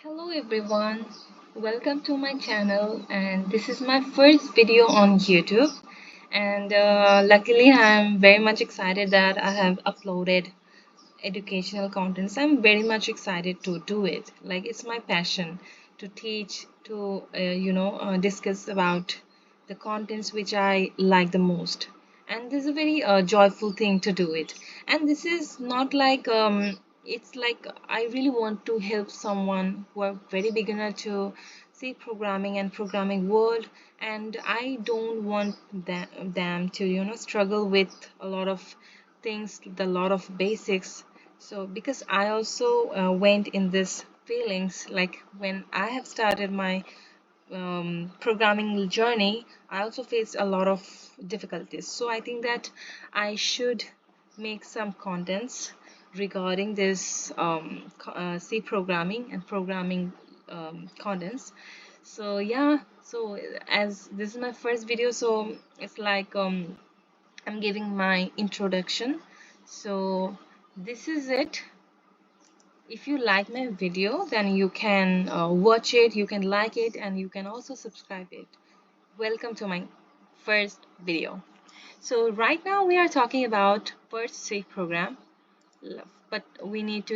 Hello everyone, welcome to my channel, and this is my first video on YouTube. And luckily, I'm very much excited that I have uploaded educational contents. I'm very much excited to do it. Like, it's my passion to teach, to discuss about the contents which I like the most. And this is a very joyful thing to do it. And this is not like it's like I really want to help someone who are very beginner to see programming and programming world, and I don't want them to struggle with a lot of things, the lot of basics. So because I also went in this feelings, like when I have started my programming journey, I also faced a lot of difficulties. So I think that I should make some contents regarding this C programming and programming contents. So yeah, so as this is my first video, so it's like I'm giving my introduction. So this is it. If you like my video, then you can watch it, you can like it, and you can also subscribe it. Welcome to my first video. So right now we are talking about first C program, but we need to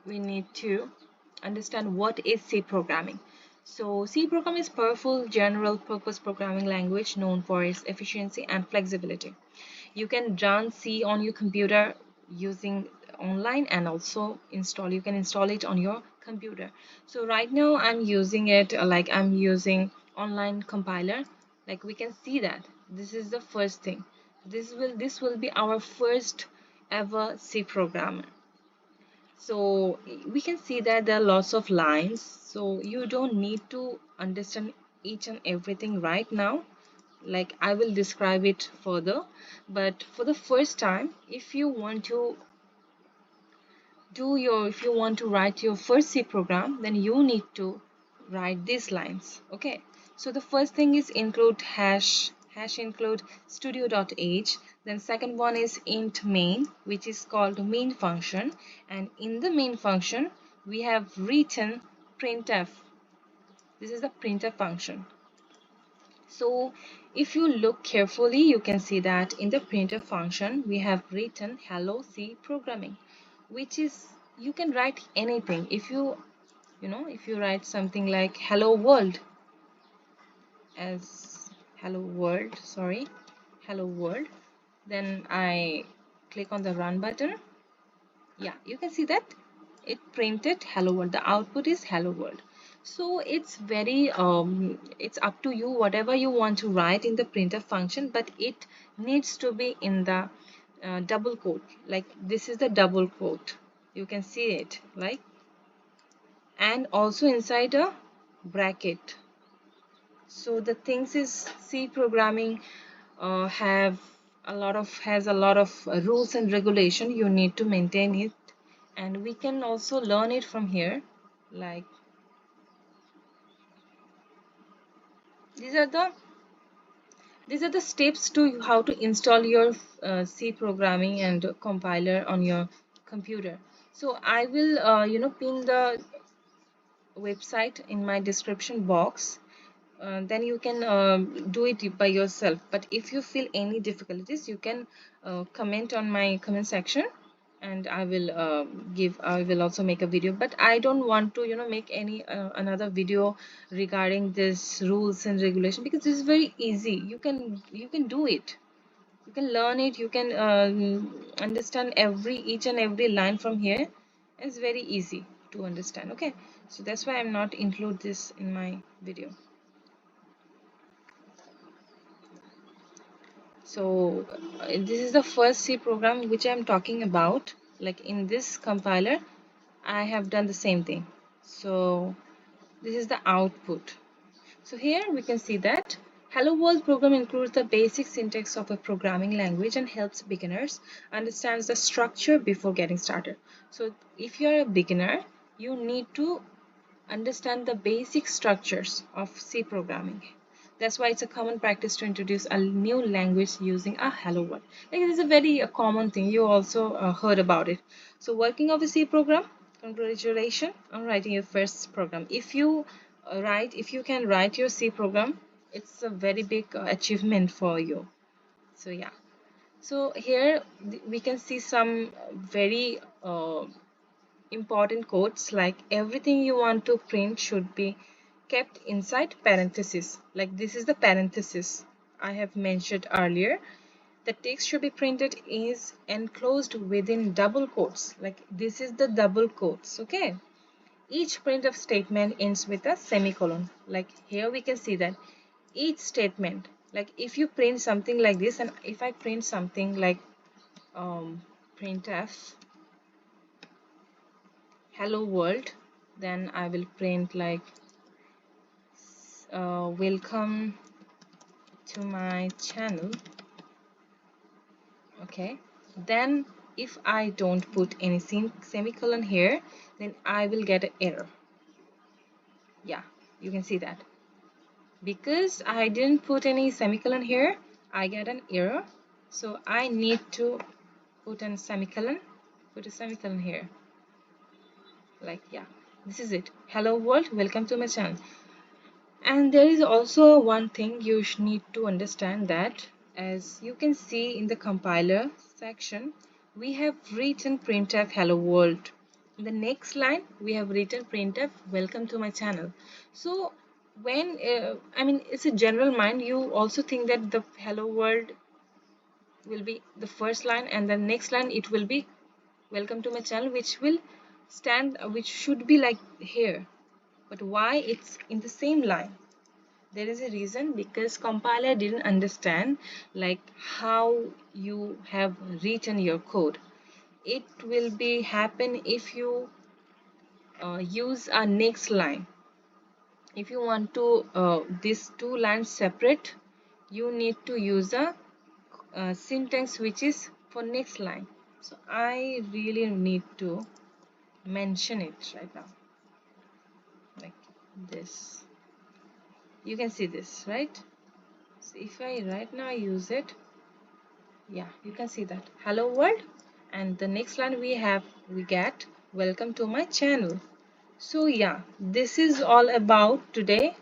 we need to understand what is C programming. So C program is powerful general purpose programming language known for its efficiency and flexibility. You can run C on your computer using online, and also you can install it on your computer. So right now I'm using it like I'm using online compiler. Like, we can see that this is the first thing. This will be our first ever C program. So we can see that there are lots of lines, so you don't need to understand each and everything right now. Like, I will describe it further, but for the first time, if you want to write your first C program, then you need to write these lines. Okay, so the first thing is include hash include studio.h. Then second one is int main, which is called main function, and in the main function we have written printf. This is the printf function. So if you look carefully, you can see that in the printf function we have written hello C programming, which is, you can write anything. If you write something like hello world, as hello world, then I click on the run button. Yeah, you can see that it printed hello world. The output is hello world. So it's very it's up to you whatever you want to write in the printf function, but it needs to be in the double quote. Like, this is the double quote, you can see it, like, and also inside a bracket. So the things is, C programming has a lot of rules and regulation. You need to maintain it, and we can also learn it from here. Like, these are the steps to how to install your C programming and compiler on your computer. So I will pin the website in my description box. Then you can do it by yourself, but if you feel any difficulties, you can comment on my comment section, and I will also make a video. But I don't want to make any another video regarding this rules and regulation, because this is very easy. You can do it, you can learn it, you can understand each and every line from here. It's very easy to understand. Okay, so that's why I'm not include this in my video. So this is the first C program which I'm talking about. Like, in this compiler I have done the same thing. So this is the output. So here we can see that Hello World program includes the basic syntax of a programming language and helps beginners understand the structure before getting started. So if you are a beginner, you need to understand the basic structures of C programming. That's why it's a common practice to introduce a new language using a hello world. Like, it is a very common thing. You also heard about it. So working of a C program, congratulations on writing your first program. If you if you can write your C program, it's a very big achievement for you. So yeah. So here we can see some very important codes, like everything you want to print should be kept inside parentheses. Like, this is the parenthesis I have mentioned earlier. The text should be printed is enclosed within double quotes. Like, this is the double quotes. Okay, each printf statement ends with a semicolon. Like, here we can see that each statement, like if you print something like this, and if I print something like printf hello world, then I will print like welcome to my channel. Okay, then if I don't put any semicolon here, then I will get an error. Yeah, you can see that because I didn't put any semicolon here, I get an error. So I need to put a semicolon here. Like, yeah, this is it. Hello world, welcome to my channel. And there is also one thing you need to understand, that as you can see in the compiler section, we have written printf hello world. In the next line, we have written printf welcome to my channel. So when I mean, it's a general mind, you also think that the hello world will be the first line, and the next line it will be welcome to my channel, which will stand, which should be like here. But why it's in the same line? There is a reason, because compiler didn't understand like how you have written your code. It will be happen if you use a next line. If you want to these two lines separate, you need to use a syntax which is for next line. So I really need to mention it right now, like this. You can see this, right? So if I right now use it, yeah, you can see that hello world, and the next line we get welcome to my channel. So yeah, this is all about today.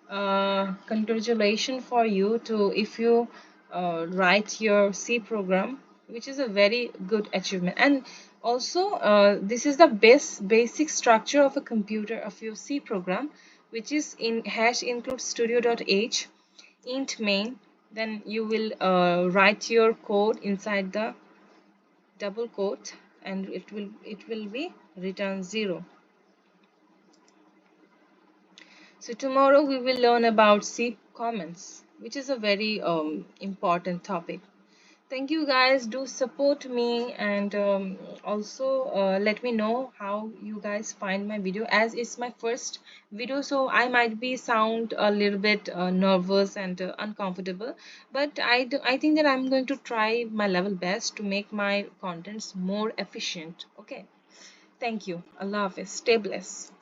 Congratulations for you to if you write your C program, which is a very good achievement. And also this is the basic structure of a computer of your C program, which is in hash include studio.h int main. Then you will write your code inside the double quote, and it will be return 0. So tomorrow we will learn about C comments, which is a very important topic. Thank you guys. Do support me, and also let me know how you guys find my video, as it's my first video, so I might be sound a little bit nervous and uncomfortable, but I think that I'm going to try my level best to make my contents more efficient. Okay, thank you. Allah Hafiz. Stay blessed.